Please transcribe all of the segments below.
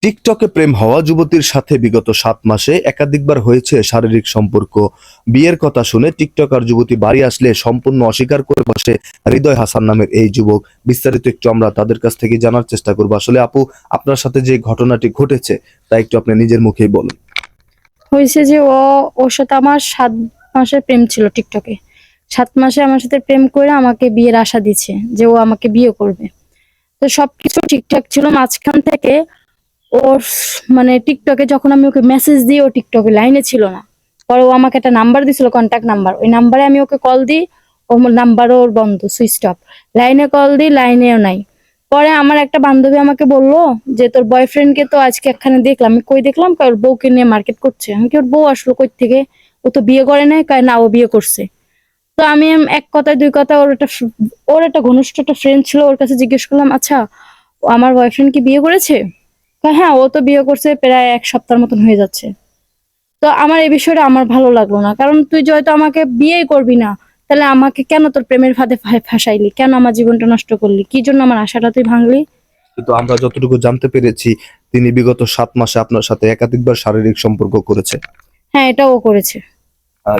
টিকটকে প্রেম হওয়া যুবতীর সাথে বিগত 7 মাসে একাধিকবার হয়েছে শারীরিক সম্পর্ক। বিয়ের কথা শুনে টিকটকার যুবতী বাড়ি আসলে সম্পূর্ণ অস্বীকার করে বসে হৃদয় হাসান নামের এই যুবক। বিস্তারিত একটু আমরা তাদের কাছ থেকে জানার চেষ্টা করবো। আসলে আপু, আপনার সাথে যে ঘটনাটি ঘটেছে তা একটু আপনি নিজের মুখেই বলুন। হয়েছে যে ওর সাথে আমার 7 মাসের প্রেম ছিল টিকটকে। 7 মাসে আমার সাথে প্রেম করে আমাকে বিয়ের আশা দিচ্ছে যে ও আমাকে বিয়ে করবে। তো সবকিছু ঠিকঠাক ছিল, মাঝখান থেকে ওর মানে টিকটকে যখন আমি ওকে মেসেজ দিই ও টিকটকে লাইনে ছিল না। পরে ও আমাকে একটা নাম্বার দিছিল, কন্ট্যাক্ট নাম্বার। ওই নাম্বারে আমি ওকে কল দিই, ও নাম্বারও ওর বন্ধ, সুইচ অফ। লাইনে কল দিই, লাইনেও নাই। পরে আমার একটা বান্ধবী আমাকে বললো যে তোর বয়ফ্রেন্ডকে তো আজকে এখানে দেখলাম। আমি কই দেখলাম? কয় ওর বউকে নিয়ে মার্কেট করছে। আমি কি ওর বউ আসলো কই থেকে? ও তো বিয়ে করে নাই। কয় না, ও বিয়ে করছে। তো আমি এক কথায় দুই কথা ওর একটা ঘনিষ্ঠ একটা ফ্রেন্ড ছিল, ওর কাছে জিজ্ঞেস করলাম, আচ্ছা ও আমার বয়ফ্রেন্ড কি বিয়ে করেছে? কয় হ্যাঁ, ও তো বিয়ে করছে, প্রায় 1 সপ্তাহের মতন হয়ে যাচ্ছে। তো আমার এই বিষয়টা আমার ভালো লাগলো না, কারণ তুই যেহেতু আমাকে বিয়েই করবি না, তাহলে আমাকে কেন তোর প্রেমের ফাঁদে ফাঁসাইলি? কেন আমার জীবনটা নষ্ট করলি? কি জন্য আমার আশাটা তুই ভাঙলি? কিন্তু আমরা যতটুকু জানতে পেরেছি, তিনি বিগত 7 মাসে আপনার সাথে একাধিকবার শারীরিক সম্পর্ক করেছে। হ্যাঁ, এটা ও করেছে।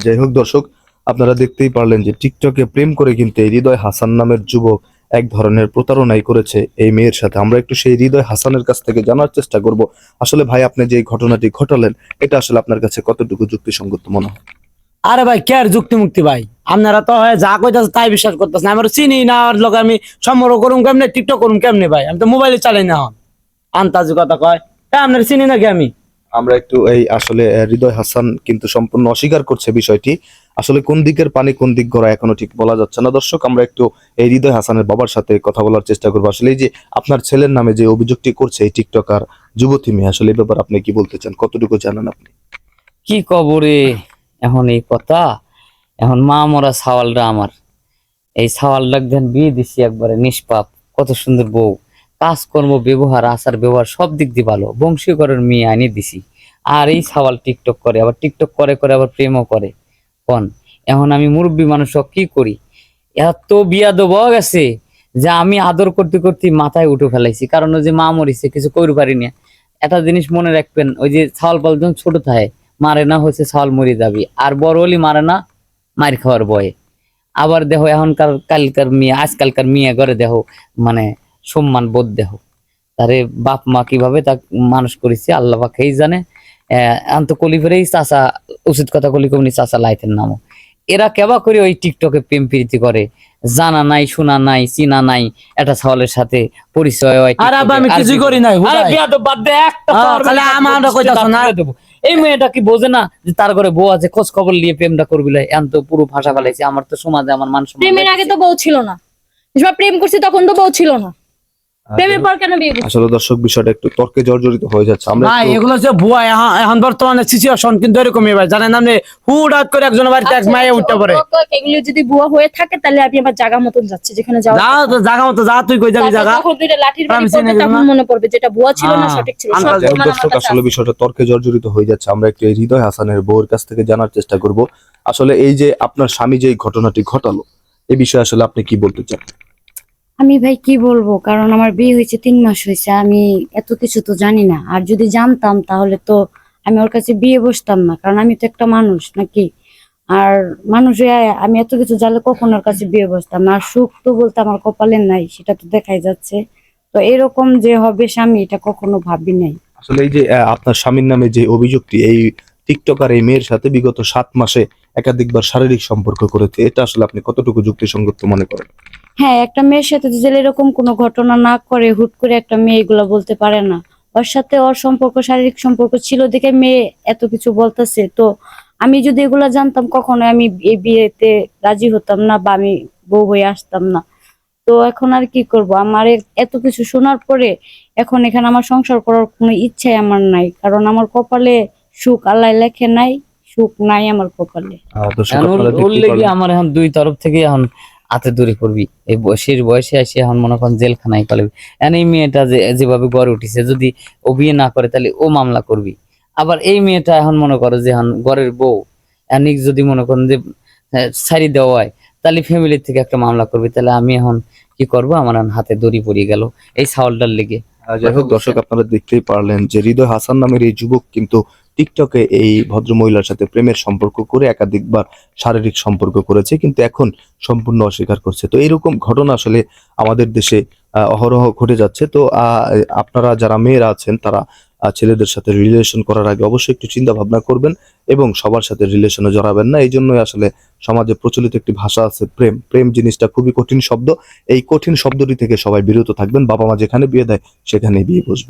যাই হোক দর্শক, আপনারা দেখতেই পারলেন যে টিকটকে প্রেম করে কিন্তু এই হৃদয় হাসান নামের যুবক এক ধরনের প্রতারণাই করেছে এই মেয়ের সাথে। আমরা একটু সেই হৃদয় হাসানের কাছ থেকে জানার চেষ্টা করব, আসলে ভাই আপনি যে ঘটনাটি ঘটালেন এটা আসলে আপনার কাছে কতটুকু যুক্তিসঙ্গত মনে হয়? আরে ভাই কে আর যুক্তি মুক্তি ভাই, আপনারা তো হয় যা কইতাছে তাই বিশ্বাস করতেছেন। আমার চিনি না, আর লোক আমি সম্পর্ক করুম কেমনে, টিকটক করুম কেমনে ভাই? আমি তো মোবাইলে চালাই না হন আন্তাজি কথা কয়। হ্যাঁ, আপনার চিনি নাকি আমি? আমরা একটু এই আসলে হৃদয় হাসান কিন্তু সম্পূর্ণ অস্বীকার করছে বিষয়টি। আসলে কোন দিকের পানি কোন দিক গড়া এখনো ঠিক বলা যাচ্ছে না। দর্শক, আমরা একটু এই হৃদয় হাসানের বাবার সাথে কথা বলার চেষ্টা করবো। আসলে এই যে আপনার ছেলের নামে যে অভিযোগটি করছে এই টিকটকার যুবতী মেয়ে, আসলে এই ব্যাপারে আপনি কি বলতে চান, কতটুকু জানেন আপনি? কি কবরে এখন এই কথা। এখন মা মরা সাওয়ালটা আমার, এই সাওয়ালটা দেন বিয়ে দিছি একবারে নিষ্পাপ, কত সুন্দর বউ, কাজকর্ম ব্যবহার আচার ব্যবহার সব দিক দিয়ে ভালো, বংশীকরের মেয়ে আনি দিছি। আর এই সাওয়াল টিকটক করে, আবার টিকটক করে করে আবার প্রেমও করে। কোন এখন আমি মুরব্বী মানুষ কি করি? এত বিয়াদব হয়ে গেছে যে আমি আদর করতে করতে মাথায় উঠে ফেলাইছি, কারণ ওই যে মা মরিছে কিছু করতে পারি না। একটা জিনিস মনে রাখবেন, ওই যে ছাওয়াল পাল যখন ছোট থাকে মারে না, হয়েছে ছাওয়াল মরে যাবি, আর বড় হলি মারে না, মার খাওয়ার ভয়ে। আবার দেখো এখনকার কালকার মেয়ে, আজকালকার মেয়ে করে দেখো মানে সম্মান বোধ দেখো, তারে বাপ মা কিভাবে তা মানুষ করেছে আল্লাহ পাকেই জানে। আন্ত কলি ফেরেই চাচা, উচিত কথা কলি কমনি চাচা লাইতের নামও। এরা কেবা করে ওই টিকটকে প্রেম প্রীতি করে, জানা নাই শোনা নাই চিনা নাই, একটা ছাওয়ালের সাথে পরিচয় হয়। আরে আব্বা আমি কিছুই করি নাই আরে হুদাই। বিয়াদব বাদ দে, একটা খালি আমার কইতাছ না। এই মেয়েটা কি বোঝে না যে তার ঘরে বউ আছে, খোঁজ খবর নিয়ে প্রেমটা করবি? এখন তো পুরো ভাষা ফেলাইছে, আমার তো সমাজে আমার মান সম্মান প্রেমের আগে তো বউ ছিল না, যখন প্রেম করছি তখন তো বউ ছিল না। প্রেমের পর কেন বিয়ে করছি? আসলে দর্শক, বিষয়টা একটু তর্কে জর্জরিত হয়ে যাচ্ছে। আমরা ভাই একটু এগুলো যে ভুয়া, এখন বর্তমানে সিচুয়েশন কিন্তু এরকমই ভাই, জানেন আপনি? হুট করে একজনের বাড়িতে এক মায়ে উঠতে পারে। এগুলো যদি ভুয়া হয়ে থাকে তাহলে আমি আমার জায়গা মতন যাচ্ছি, যেখানে যাওয়া যা তো জায়গা মতো যা, তুই কই যাবি জায়গা? যখন দুইটা লাঠির বাড়ি আমি চিনি পড়বে তখন না। মনে পড়বে যেটা ভুয়া ছিল না সঠিক ছিল। সব যাই হোক প্রমাণ আমার দর্শক, কাছে আসলে আছে। বিষয়টা তর্কে জর্জরিত হয়ে যাচ্ছে। আমরা একটু এই হৃদয় হাসানের বউয়ের কাছ থেকে জানার চেষ্টা করব, আসলে এই যে আপনার স্বামী যে এই ঘটনাটি ঘটালো এই বিষয়ে আসলে আপনি কি বলতে চান? আমি ভাই কি বলবো, কারণ আমার বিয়ে হয়েছে 3 মাস হয়েছে, আমি এত কিছু তো জানি না। আর যদি জানতাম তাহলে তো আমি ওর কাছে বিয়ে বসতাম না, কারণ আমি তো একটা মানুষ নাকি। আর মানুষ হয়ে আমি এত কিছু জানলে কখন ওর কাছে বিয়ে বসতাম না। আর সুখ তো বলতে আমার কপালে নাই, সেটা তো দেখাই যাচ্ছে। তো এরকম যে হবে স্বামী, এটা কখনো ভাবি নাই। আসলে এই যে আপনার স্বামীর নামে যে অভিযোগটি, এই টিকটকার এই মেয়ের সাথে বিগত 7 মাসে একাধিকবার শারীরিক সম্পর্ক করেছে, এটা আসলে আপনি কতটুকু যুক্তিসঙ্গত মনে করেন? হ্যাঁ, একটা মেয়ের সাথে যদি এরকম কোনো ঘটনা না করে, হুট করে একটা মেয়ে এগুলা বলতে পারে না। ওর সাথে ওর সম্পর্ক, শারীরিক সম্পর্ক ছিল দেখে মেয়ে এত কিছু বলতেছে। তো আমি যদি এগুলা জানতাম কখনো আমি এই বিয়েতে রাজি হতাম না, বা আমি বউ হয়ে আসতাম না। তো এখন আর কি করব? আমার এত কিছু শোনার পরে এখন এখানে আমার সংসার করার কোনো ইচ্ছাই আমার নাই, কারণ আমার কপালে সুখ আল্লাহ লেখে নাই, সুখ নাই আমার কপালে। দর্শক, এখন আপনারা ওর দেখতেই লেগে পারলেন। আমার এখন দুই তরফ থেকে এখন হাতে দড়ি পড়বি। এই শেষ বয়সে এসে এখন মনে করেন জেলখানায় পালাবি। এখন এই মেয়েটা যেভাবে গড়ে উঠিছে, যদি ও বিয়ে না করে তাহলে ও মামলা করবি। আবার এই মেয়েটা এখন মনে করো যে এখন ঘরের বউ, এনিক যদি মনে করেন যে ছাড়ি দেওয়া হয় তাহলে ফ্যামিলির থেকে একটা মামলা করবি। তাহলে আমি এখন কি করব? আমার এখন হাতে দড়ি পড়ে গেল এই ছাওয়ালটার লেগে। যাই হোক দর্শক, আপনারা দেখতেই পারলেন যে হৃদয় হাসান নামের এই যুবক কিন্তু টিকটকে এই ভদ্র মহিলার সাথে প্রেমের সম্পর্ক করে একাধিকবার শারীরিক সম্পর্ক করেছে, কিন্তু এখন সম্পূর্ণ অস্বীকার করছে। তো এরকম ঘটনা আসলে আমাদের দেশে অহরহ ঘটে যাচ্ছে। তো আপনারা যারা মেয়েরা আছেন তারা ছেলেদের সাথে রিলেশন করার আগে অবশ্যই একটু চিন্তা ভাবনা করবেন এবং সবার সাথে রিলেশনে জড়াবেন না। এই জন্যই আসলে সমাজে প্রচলিত একটি ভাষা আছে, প্রেম। প্রেম জিনিসটা খুবই কঠিন শব্দ। এই কঠিন শব্দটি থেকে সবাই বিরত থাকবেন। বাবা মা যেখানে বিয়ে দেয় সেখানে বিয়ে বসবে।